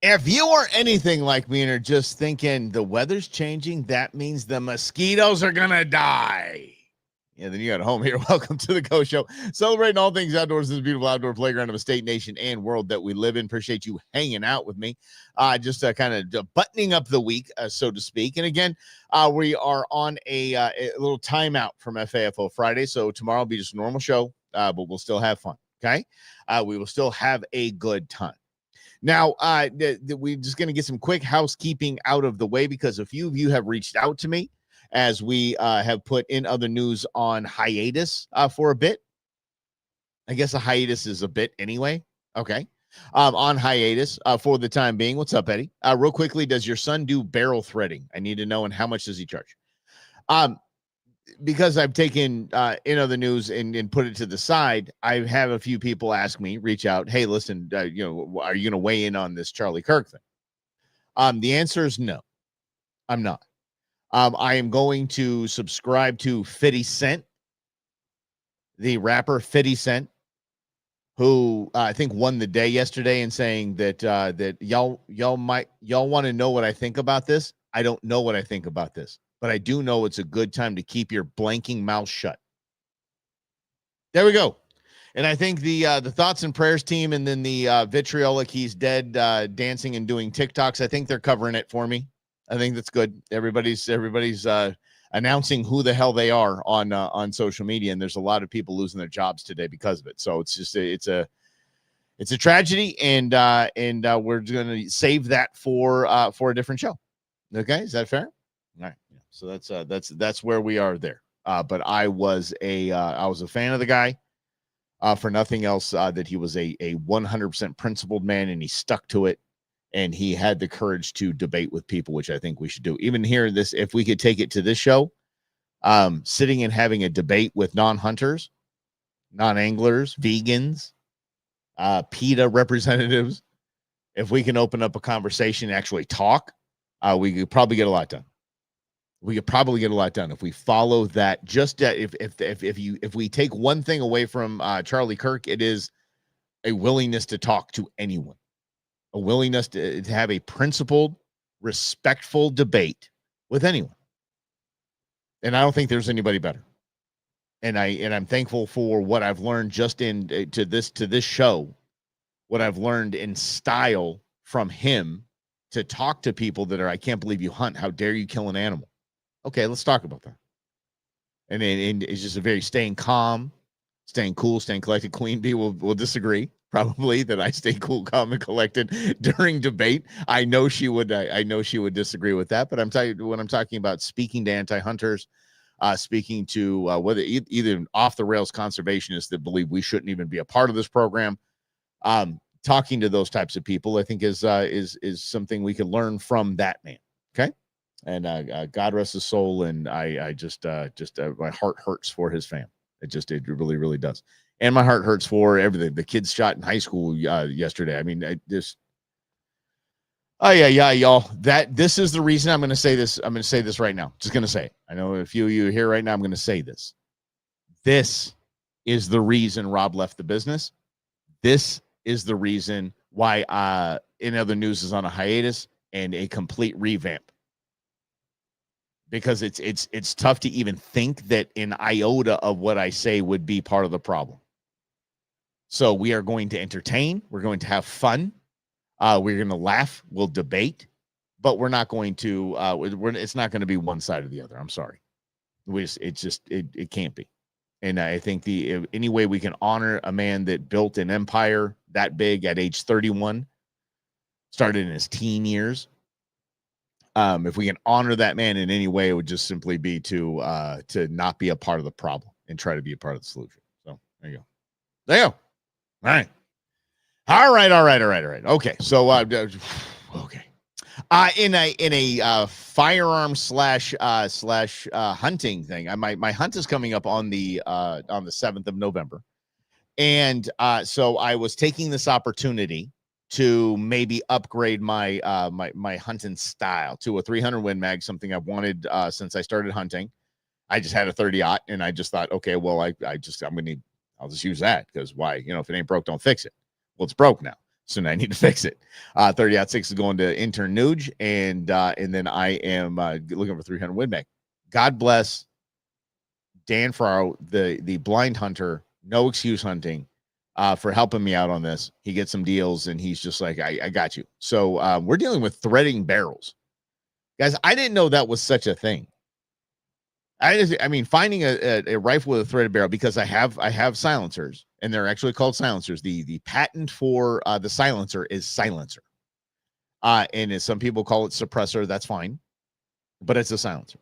If you are anything like me and are just thinking the weather's changing, that means the mosquitoes are going to die. Yeah, then you got home here. Welcome to the Go Show. Celebrating all things outdoors, this beautiful outdoor playground of a state, nation, and world that we live in. Appreciate you hanging out with me. Just kind of buttoning up the week, so to speak. And again, we are on a little timeout from FAFO Friday. So tomorrow will be just a normal show, but we'll still have fun. Okay. We will still have a good time. Now, we're just going to get some quick housekeeping out of the way because a few of you have reached out to me as we have put in other news on hiatus for a bit. I guess a hiatus is a bit anyway. Okay. On hiatus for the time being. What's up, Eddie? Real quickly, does your son do barrel threading? I need to know, and how much does he charge? Because I've taken in other news and put it to the side, I have a few people ask me, reach out, hey, listen, are you going to weigh in on this Charlie Kirk thing? The answer is no, I'm not. I am going to subscribe to 50 Cent, the rapper 50 Cent, who I think won the day yesterday in saying that that y'all want to know what I think about this. I don't know what I think about this, but I do know it's a good time to keep your blanking mouth shut. There we go. And I think the Thoughts and Prayers team and then the Vitriolic He's Dead dancing and doing TikToks, I think they're covering it for me. I think that's good. Everybody's announcing who the hell they are on social media, and there's a lot of people losing their jobs today because of it. So it's just it's a tragedy, and we're going to save that for a different show. Okay, is that fair? All right. Yeah. So that's where we are there. But I was a fan of the guy. For nothing else, that he was a 100% principled man, and he stuck to it, and he had the courage to debate with people, which I think we should do. Even here, if we could take it to this show, sitting and having a debate with non-hunters, non-anglers, vegans, PETA representatives, if we can open up a conversation and actually talk, we could probably get a lot done. We could probably get a lot done if we follow that. Just if we take one thing away from Charlie Kirk, it is a willingness to talk to anyone, a willingness to have a principled, respectful debate with anyone. And I don't think there's anybody better. And I'm thankful for what I've learned just to this show, what I've learned in style from him to talk to people that are, I can't believe you hunt. How dare you kill an animal? Okay, let's talk about that. And it's just a very staying calm, staying cool, staying collected. Queen Bee will disagree probably that I stay cool, calm, and collected during debate. I know she would. I know she would disagree with that. But when I'm talking about speaking to anti-hunters, speaking to whether either off the rails conservationists that believe we shouldn't even be a part of this program, talking to those types of people, I think is something we can learn from that man. Okay. And God rest his soul. And I just my heart hurts for his family. It really, really does. And my heart hurts for everything. The kids shot in high school yesterday. I mean, yeah, y'all. This is the reason I'm going to say this. I'm going to say this right now. Just going to say it. I know a few of you are here right now. I'm going to say this. This is the reason Rob left the business. This is the reason why In Other News is on a hiatus and a complete revamp. Because it's tough to even think that an iota of what I say would be part of the problem. So we are going to entertain. We're going to have fun. We're going to laugh. We'll debate, but we're not going to. It's not going to be one side or the other. I'm sorry. It can't be. And I think any way we can honor a man that built an empire that big at age 31, started in his teen years. If we can honor that man in any way, it would just simply be to not be a part of the problem and try to be a part of the solution. So there you go. There you go. All right. Okay. So, okay. In a firearm slash hunting thing, my hunt is coming up on the 7th of November. And so I was taking this opportunity to maybe upgrade my my hunting style to a 300 Win Mag, something I've wanted since I started hunting. I just had a 30-aught, and I just thought, okay, well, I'll just use that, because why? If it ain't broke, don't fix it. Well, it's broke now. So now I need to fix it. 30-6 is going to intern Nuge, and then I am looking for 300 win back. God bless Dan Farrow, the blind hunter, no excuse hunting, for helping me out on this. He gets some deals, and he's just like, I got you. So we're dealing with threading barrels. Guys, I didn't know that was such a thing. I mean, finding a rifle with a threaded barrel, because I have silencers, and they're actually called silencers. The patent for the silencer is silencer. And as some people call it suppressor, that's fine, but it's a silencer.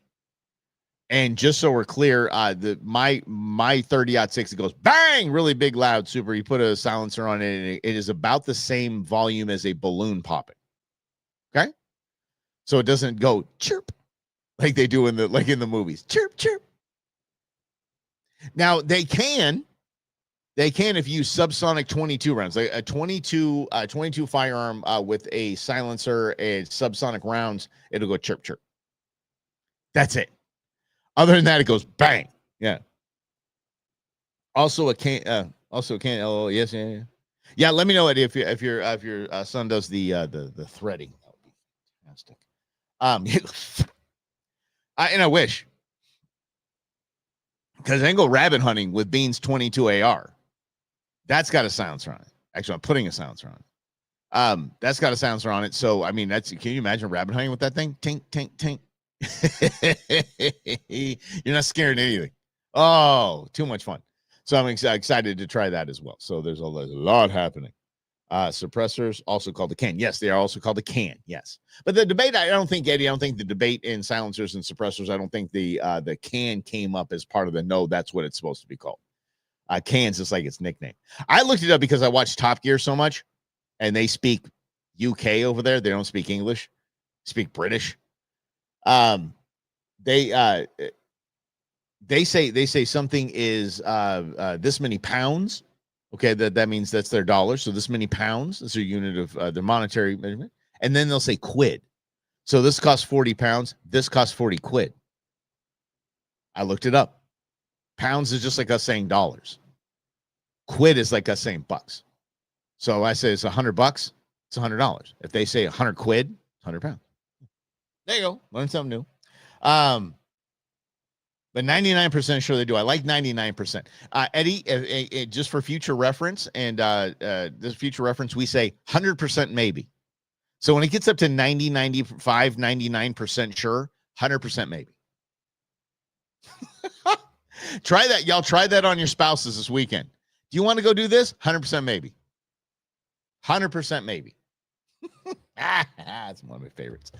And just so we're clear, my 30-06, it goes bang, really big, loud, super. You put a silencer on it, and it is about the same volume as a balloon popping. Okay, so it doesn't go chirp like they do in the movies. Chirp, chirp. Now they can if you use subsonic 22 rounds, like a 22 firearm with a silencer and subsonic rounds, it'll go chirp, chirp. That's it. Other than that, it goes bang. Yeah. Also a can. Oh yes, yeah. Yeah. Let me know if your son does the threading. That would be fantastic. And I wish, because I can go rabbit hunting with Bean's 22 AR. That's got a silencer on it. Actually, I'm putting a silencer on it. That's got a silencer on it. So I mean, can you imagine rabbit hunting with that thing? Tink, tink, tink. You're not scared of anything. Oh, too much fun. So I'm excited to try that as well. So there's a lot happening. Suppressors, also called the can. Yes, they are also called the can. Yes, but the debate, I don't think the debate in silencers and suppressors, I don't think the can came up as part of the no. That's what it's supposed to be called. Can's just like its nickname. I looked it up because I watched Top Gear so much, and they speak UK over there. They don't speak English, speak British. They say something is this many pounds. Okay, that means that's their dollars. So this many pounds is their unit of their monetary measurement. And then they'll say quid. So this costs 40 pounds. This costs 40 quid. I looked it up. Pounds is just like us saying dollars. Quid is like us saying bucks. So I say it's $100. It's $100. If they say 100 quid, it's 100 pounds. There you go. Learn something new. But 99% sure they do. I like 99%. Eddie, just for future reference, and this future reference, we say 100% maybe. So when it gets up to 90, 95, 99% sure, 100% maybe. Try that. Y'all try that on your spouses this weekend. Do you want to go do this? 100% maybe. 100% maybe. That's one of my favorites.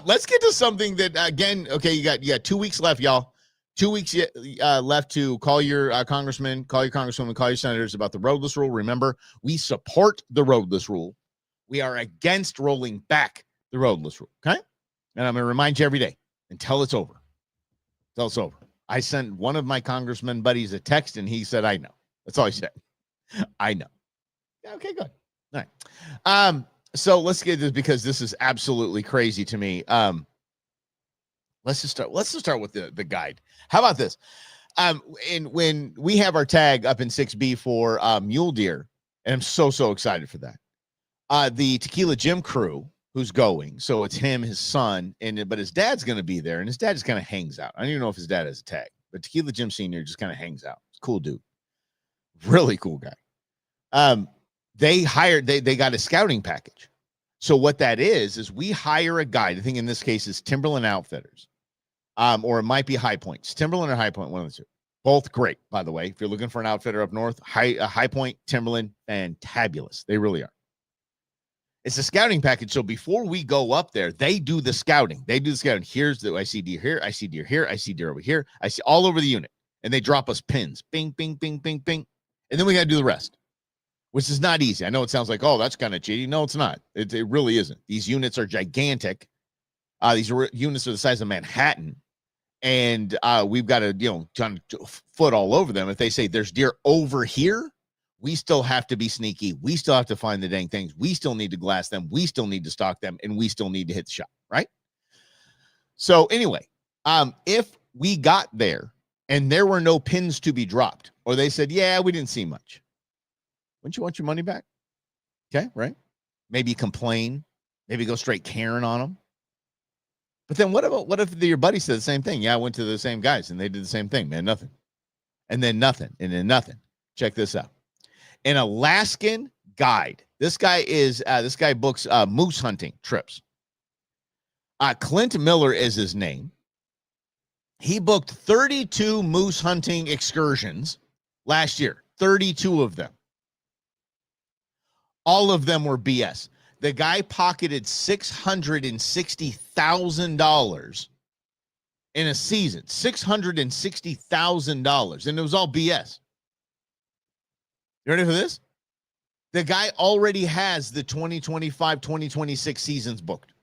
Let's get to something that, again, okay, you got 2 weeks left, y'all. 2 weeks left to call your congressman, call your congresswoman, call your senators about the roadless rule. Remember, we support the roadless rule. We are against rolling back the roadless rule, okay? And I'm going to remind you every day until it's over. Until it's over. I sent one of my congressman buddies a text, and he said, I know. That's all he said. I know. Okay, good. All right. So let's get this, because this is absolutely crazy to me. Let's just start with the guide. How about this? And when we have our tag up in 6B for mule deer, and I'm so excited for that. The Tequila Jim crew who's going, so it's him, his son, but his dad's going to be there, and his dad just kind of hangs out. I don't even know if his dad has a tag, but Tequila Jim Sr. just kind of hangs out. Cool dude, really cool guy. They got a scouting package. So what that is we hire a guide. I think in this case it's Timberland Outfitters, or it might be High Points, Timberland or High Point, one of the two. Both great, by the way. If you're looking for an outfitter up north, High Point, Timberland, fantabulous. They really are. It's a scouting package. So before we go up there, they do the scouting. Here's I see deer here. I see deer here. I see deer over here. I see all over the unit. And they drop us pins. Bing, bing, bing, bing, bing. And then we got to do the rest, which is not easy. I know it sounds like, oh, that's kind of cheating. No, it's not. It really isn't. These units are gigantic. These units are the size of Manhattan. And we've got to, kind of foot all over them. If they say there's deer over here, we still have to be sneaky. We still have to find the dang things. We still need to glass them. We still need to stalk them. And we still need to hit the shot, right? So anyway, if we got there and there were no pins to be dropped, or they said, yeah, we didn't see much, wouldn't you want your money back? Okay, right? maybe complain, maybe go straight Karen on them. But then what if your buddy said the same thing? Yeah, I went to the same guys and they did the same thing, man, nothing. And then nothing, and then nothing. Check this out. An Alaskan guide. This guy books moose hunting trips. Clint Miller is his name. He booked 32 moose hunting excursions last year. 32 of them. All of them were BS. The guy pocketed $660,000 in a season. $660,000. And it was all BS. You ready for this? The guy already has the 2025-2026 seasons booked.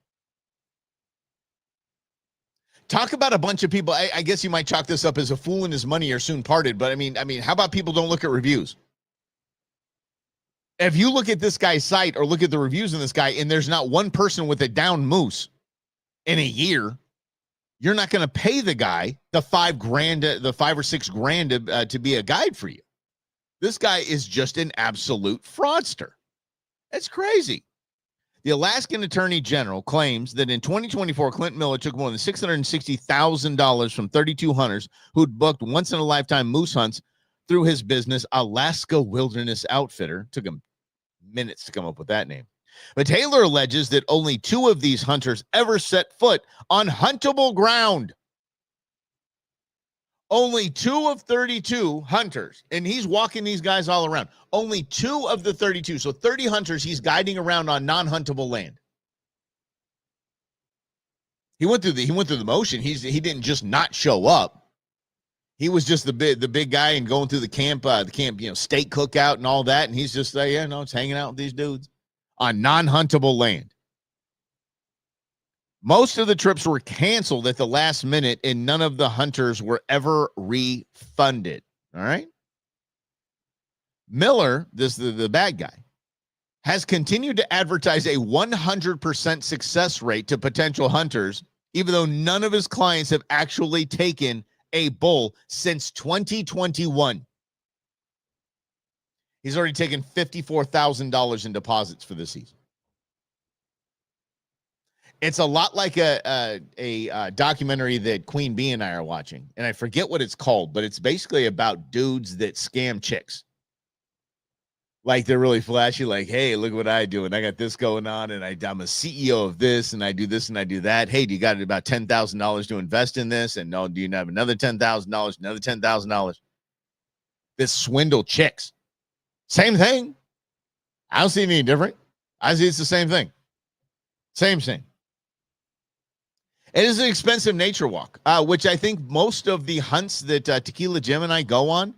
Talk about a bunch of people. I guess you might chalk this up as a fool and his money are soon parted. But I mean, how about people don't look at reviews? If you look at this guy's site or look at the reviews on this guy, and there's not one person with a down moose in a year, you're not going to pay the guy the $5,000, the $5,000 or $6,000 to be a guide for you. This guy is just an absolute fraudster. It's crazy. The Alaskan Attorney General claims that in 2024, Clint Miller took more than $660,000 from 32 hunters who'd booked once-in-a-lifetime moose hunts through his business, Alaska Wilderness Outfitter. Took him minutes to come up with that name. But Taylor alleges that only 2 of these hunters ever set foot on huntable ground. Only 2 of 32 hunters, and he's walking these guys all around. Only 2 of the 32, so 30 hunters he's guiding around on non-huntable land. He went through the motion. He didn't just not show up. He was just the big guy and going through the camp, steak cookout and all that, and he's just it's hanging out with these dudes on non-huntable land. Most of the trips were canceled at the last minute, and none of the hunters were ever refunded. All right. Miller, the bad guy, has continued to advertise a 100% success rate to potential hunters, even though none of his clients have actually taken a bull since 2021. He's already taken $54,000 in deposits for this season. It's a lot like a documentary that Queen Bee and I are watching, and I forget what it's called, but it's basically about dudes that scam chicks. Like, they're really flashy, like, hey, look what I do, and I got this going on, and I'm a CEO of this, and I do this, and I do that. Hey, do you got about $10,000 to invest in this? And no, do you have another $10,000, another $10,000? This swindle chicks. Same thing. I don't see any different. I see it's the same thing. Same. It is an expensive nature walk, which I think most of the hunts that Tequila Jim and I go on,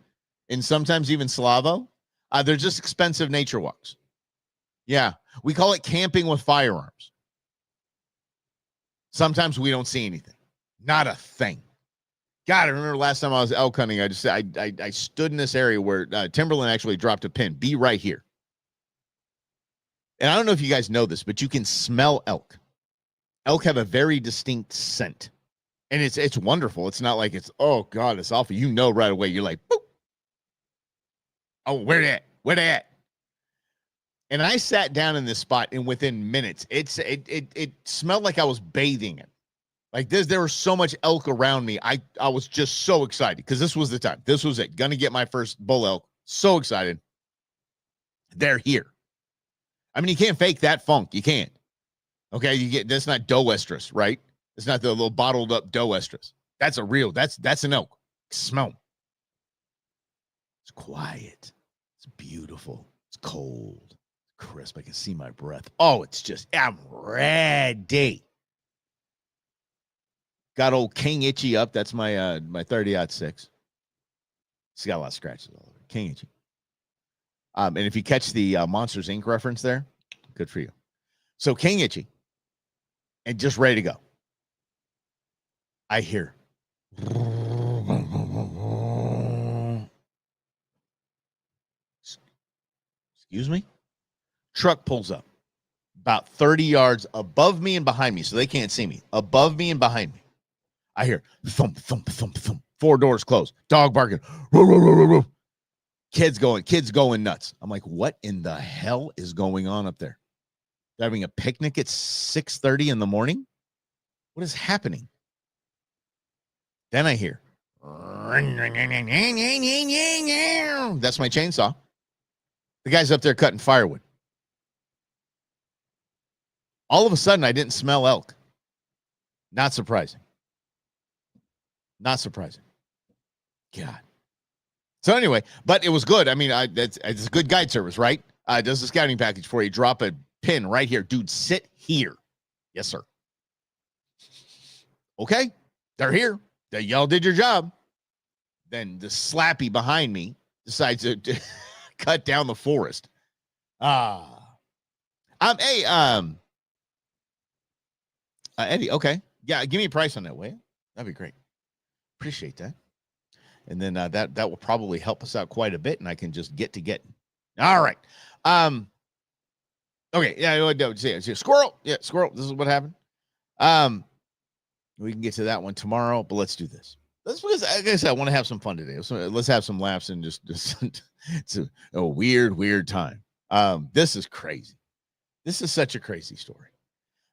and sometimes even Slavo, they're just expensive nature walks. Yeah, we call it camping with firearms. Sometimes we don't see anything. Not a thing. God, I remember last time I was elk hunting, I stood in this area where Timberland actually dropped a pin. Be right here. And I don't know if you guys know this, but you can smell elk. Elk have a very distinct scent, and it's wonderful. It's not like it's, oh God, it's awful. You know right away. You're like, boop. Oh, where they at? And I sat down in this spot, and within minutes, it smelled like I was bathing it. Like there was so much elk around me. I was just so excited because this was the time. This was it. Gonna get my first bull elk. So excited. They're here. I mean, you can't fake that funk. You can't. Okay, that's not doe estrus, right? It's not the little bottled up doe estrus. That's an elk. Smell 'em. It's quiet. It's beautiful. It's cold. It's crisp. I can see my breath. Oh, I'm ready. Got old King Itchy up. That's my my 30-06. It's got a lot of scratches all over. King Itchy. And if you catch the Monsters Inc. reference there, good for you. So King Itchy. And just ready to go. I hear. Excuse me? Truck pulls up about 30 yards above me and behind me, so they can't see me. Above me and behind me. I hear thump, thump, thump, thump. 4 doors closed. Dog barking. Roo, roo, roo, roo, roo. Kids going nuts. I'm like, what in the hell is going on up there? They're having a picnic at 6:30 in the morning. What is happening? Then I hear, that's my chainsaw. The guy's up there cutting firewood. All of a sudden, I didn't smell elk. Not surprising. Not surprising. God. So anyway, but it was good. I mean, it's a good guide service, right? Does the scouting package for you. Drop a pin right here. Dude, sit here. Yes, sir. Okay. They're here. Y'all did your job. Then the slappy behind me decides to cut down the forest. Eddie, okay. Yeah, give me a price on that, will you? That'd be great. Appreciate that. And then that will probably help us out quite a bit, and I can just get to getting. All right. Okay. Yeah. See, squirrel. Yeah, squirrel. This is what happened. We can get to that one tomorrow, but let's do this. Because, like I said, I want to have some fun today. So let's have some laughs and just it's a weird time. This is crazy. This is such a crazy story.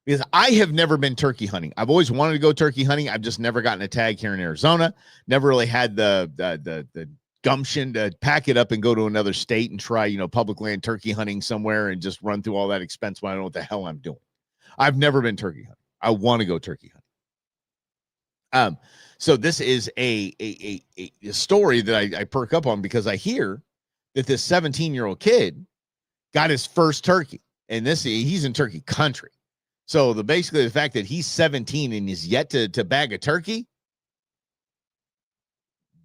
Because I have never been turkey hunting. I've always wanted to go turkey hunting. I've just never gotten a tag here in Arizona. Never really had the gumption to pack it up and go to another state and try, public land turkey hunting somewhere and just run through all that expense when I don't know what the hell I'm doing. I've never been turkey hunting. I want to go turkey hunting. So this is a story that I perk up on because I hear that this 17-year-old kid got his first turkey, and he's in turkey country. So basically the fact that he's 17 and is yet to bag a turkey,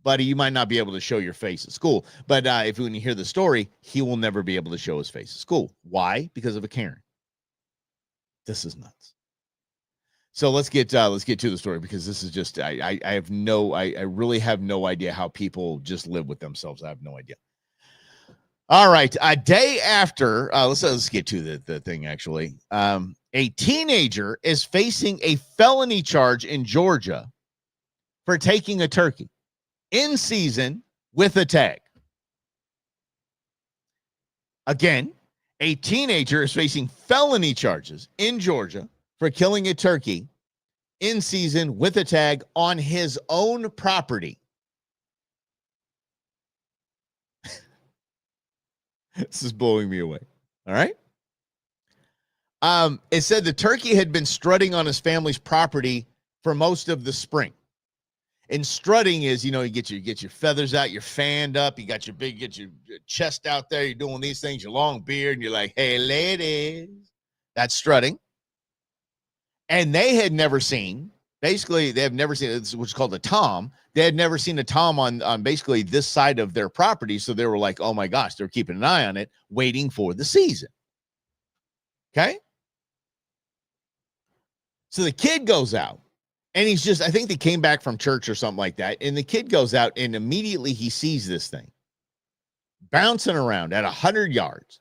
buddy, you might not be able to show your face at school. But when you hear the story, he will never be able to show his face at school. Why? Because of a Karen. This is nuts. So let's get to the story, because this is just I really have no idea how people just live with themselves. I have no idea. All right, a day after, let's get to the thing actually. A teenager is facing a felony charge in Georgia for taking a turkey in season with a tag. Again, a teenager is facing felony charges in Georgia for killing a turkey in season with a tag on his own property. This is blowing me away. All right. It said the turkey had been strutting on his family's property for most of the spring. And strutting is, you get your feathers out, you're fanned up, you got your chest out there, you're doing these things, your long beard, and you're like, hey, ladies. That's strutting. And they have never seen what's called a tom. They had never seen a tom on basically this side of their property. So they were like, oh my gosh, they're keeping an eye on it, waiting for the season. Okay. So the kid goes out and I think they came back from church or something like that. And the kid goes out and immediately he sees this thing bouncing around at 100 yards,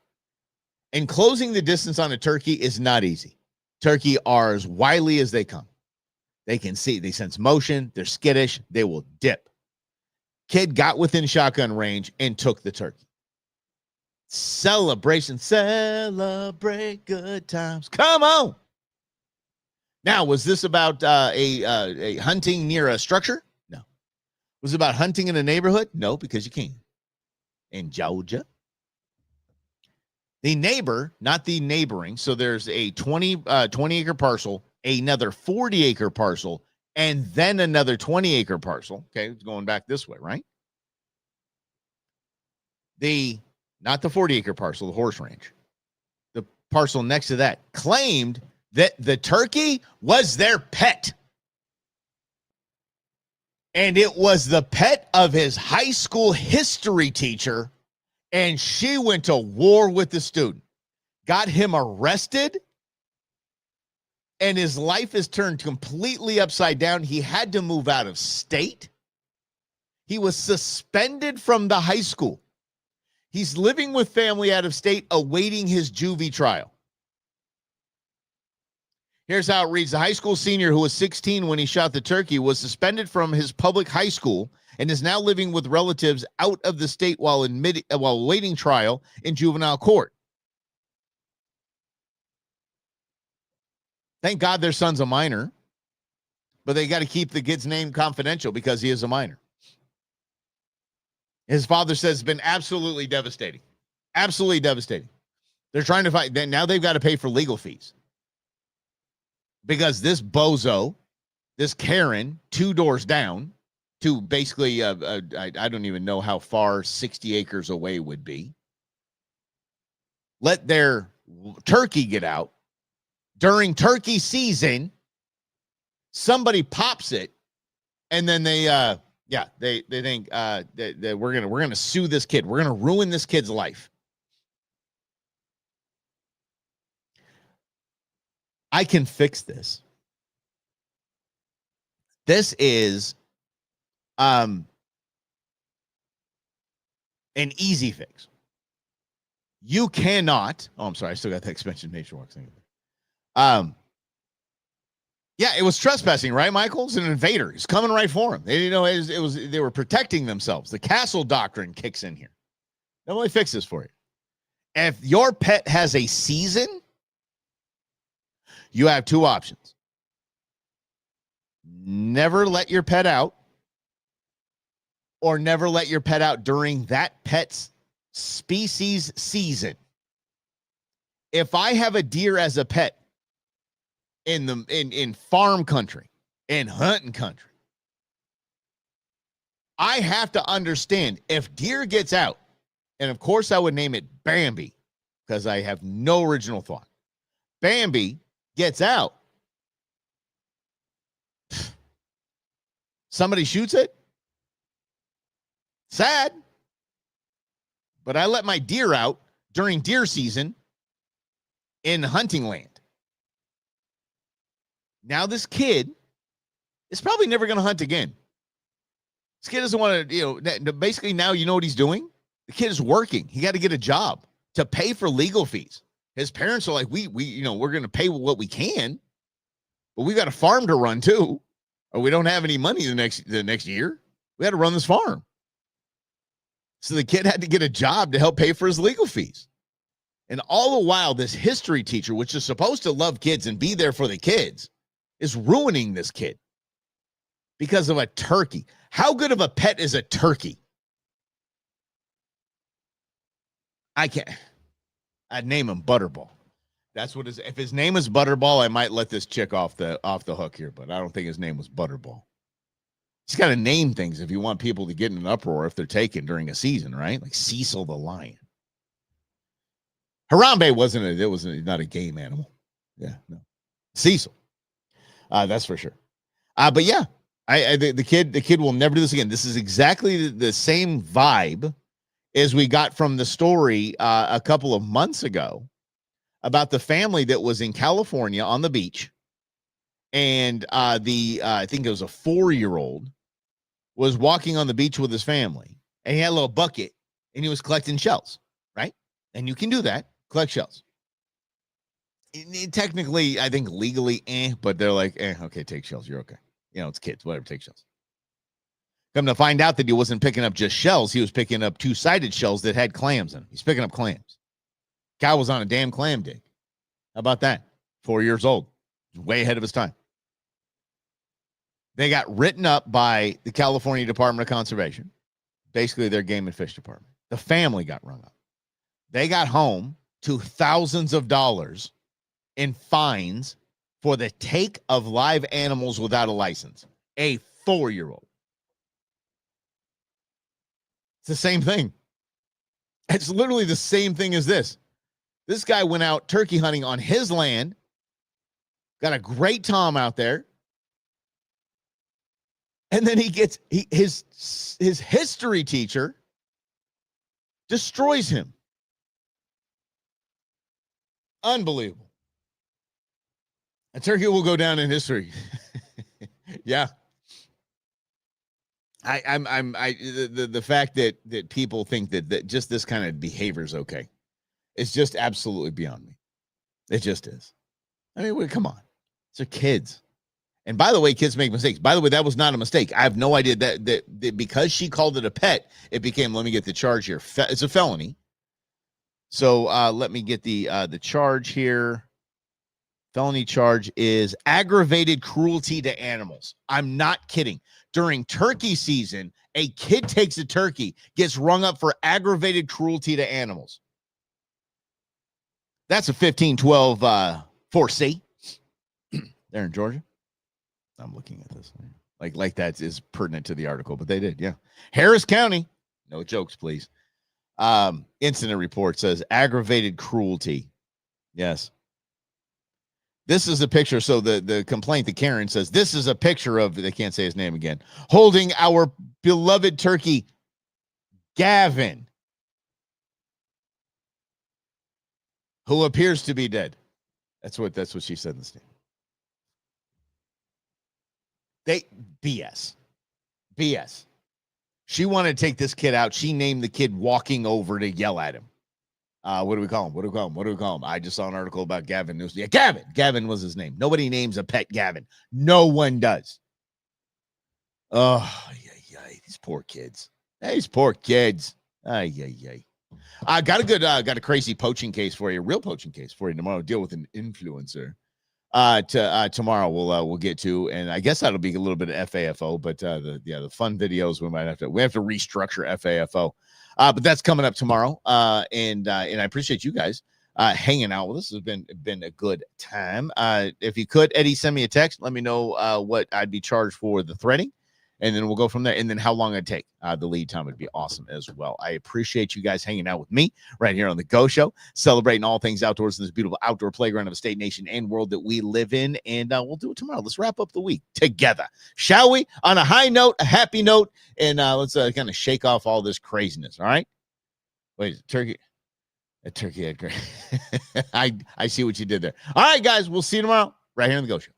and closing the distance on a turkey is not easy. Turkey are as wily as they come. They can see, they sense motion, they're skittish, they will dip. Kid got within shotgun range and took the turkey. Celebration, celebrate good times. Come on. Now, was this about a hunting near a structure? No. Was it about hunting in a neighborhood? No, because you can. In Georgia. The neighbor, not the neighboring. So there's a 20 acre parcel, another 40 acre parcel, and then another 20 acre parcel. Okay, it's going back this way, right? Not the 40 acre parcel, the horse ranch. The parcel next to that claimed that the turkey was their pet. And it was the pet of his high school history teacher. And she went to war with the student, got him arrested, and his life is turned completely upside down. He had to move out of state. He was suspended from the high school. He's living with family out of state, awaiting his juvie trial. Here's how it reads. The high school senior, who was 16 when he shot the turkey, was suspended from his public high school and is now living with relatives out of the state while awaiting trial in juvenile court. Thank God their son's a minor, but they got to keep the kid's name confidential because he is a minor. His father says it's been absolutely devastating. Absolutely devastating. They're trying to fight. Now they've got to pay for legal fees because this bozo, this Karen, 2 doors down to basically, I don't even know how far 60 acres away would be, let their turkey get out during turkey season. Somebody pops it, and then they think that we're gonna sue this kid. We're gonna ruin this kid's life. I can fix this. This is an easy fix. You cannot. Oh, I'm sorry. I still got the expansion nature walks thing. Yeah, it was trespassing, right, Michael? It's an invader. He's coming right for him. They didn't know it was they were protecting themselves. The castle doctrine kicks in here. Let me fix this for you. If your pet has a season, you have 2 options. Never let your pet out, or never let your pet out during that pet's species season. If I have a deer as a pet in farm country, in hunting country, I have to understand if deer gets out, and of course I would name it Bambi because I have no original thought. Bambi gets out. Somebody shoots it. Sad. But I let my deer out during deer season in hunting land. Now this kid is probably never going to hunt again. This kid doesn't want to, basically now you know what he's doing? The kid is working. He got to get a job to pay for legal fees. His parents are like, we're going to pay what we can, but we got a farm to run too. Or we don't have any money the next year. We had to run this farm. So the kid had to get a job to help pay for his legal fees. And all the while, this history teacher, which is supposed to love kids and be there for the kids, is ruining this kid because of a turkey. How good of a pet is a turkey? I'd name him Butterball. That's what if his name is Butterball, I might let this chick off the hook here, but I don't think his name was Butterball. He's got to name things if you want people to get in an uproar if they're taken during a season, right? Like Cecil the lion. Harambe was not a game animal. Yeah, no. Cecil. That's for sure. But yeah, the kid will never do this again. This is exactly the same vibe as we got from the story a couple of months ago about the family that was in California on the beach. And I think it was a 4-year-old was walking on the beach with his family, and he had a little bucket, and he was collecting shells, right? And you can do that, collect shells. Technically, I think legally, but they're like, okay, take shells, you're okay. It's kids, whatever, take shells. Come to find out that he wasn't picking up just shells, he was picking up 2-sided shells that had clams in them. He's picking up clams. Guy was on a damn clam dig. How about that? 4 years old, way ahead of his time. They got written up by the California Department of Conservation, basically their game and fish department. The family got rung up. They got home to thousands of dollars in fines for the take of live animals without a license. A 4-year-old. It's the same thing. It's literally the same thing as this. This guy went out turkey hunting on his land, got a great tom out there, and then his history teacher destroys him. Unbelievable. A turkey will go down in history. Yeah. The fact that people think that just this kind of behavior is okay. It's just absolutely beyond me. It just is. I mean, come on. These are kids. And by the way, kids make mistakes. By the way, that was not a mistake. I have no idea that because she called it a pet, it became, let me get the charge here. It's a felony. So let me get the charge here. Felony charge is aggravated cruelty to animals. I'm not kidding. During turkey season, a kid takes a turkey, gets rung up for aggravated cruelty to animals. That's a 1512 4C there in Georgia. I'm looking at this. Like that is pertinent to the article, but they did, yeah. Harris County, no jokes, please. Incident report says aggravated cruelty. Yes. This is a picture. So the complaint, the Karen says, this is a picture of, they can't say his name again, holding our beloved turkey, Gavin, who appears to be dead. That's what she said in the statement. BS. She wanted to take this kid out. She named the kid walking over to yell at him. What do we call him? I just saw an article about Gavin Newsom. Yeah, Gavin. Gavin was his name. Nobody names a pet Gavin. No one does. Oh, yeah. These poor kids. These poor kids. Got a crazy poaching case for you. Real poaching case for you tomorrow. Deal with an influencer. Tomorrow we'll get to, and I guess that'll be a little bit of FAFO, but the fun videos we have to restructure FAFO. But that's coming up tomorrow. And I appreciate you guys hanging out with us. It's been a good time. If you could, Eddie, send me a text. Let me know what I'd be charged for the threading, and then we'll go from there. And then how long it'd take. The lead time would be awesome as well. I appreciate you guys hanging out with me right here on the Go Show, celebrating all things outdoors in this beautiful outdoor playground of a state, nation, and world that we live in. And we'll do it tomorrow. Let's wrap up the week together, shall we? On a high note, a happy note, and let's kind of shake off all this craziness. All right. Wait, turkey. A turkey head. I see what you did there. All right, guys. We'll see you tomorrow right here on the Go Show.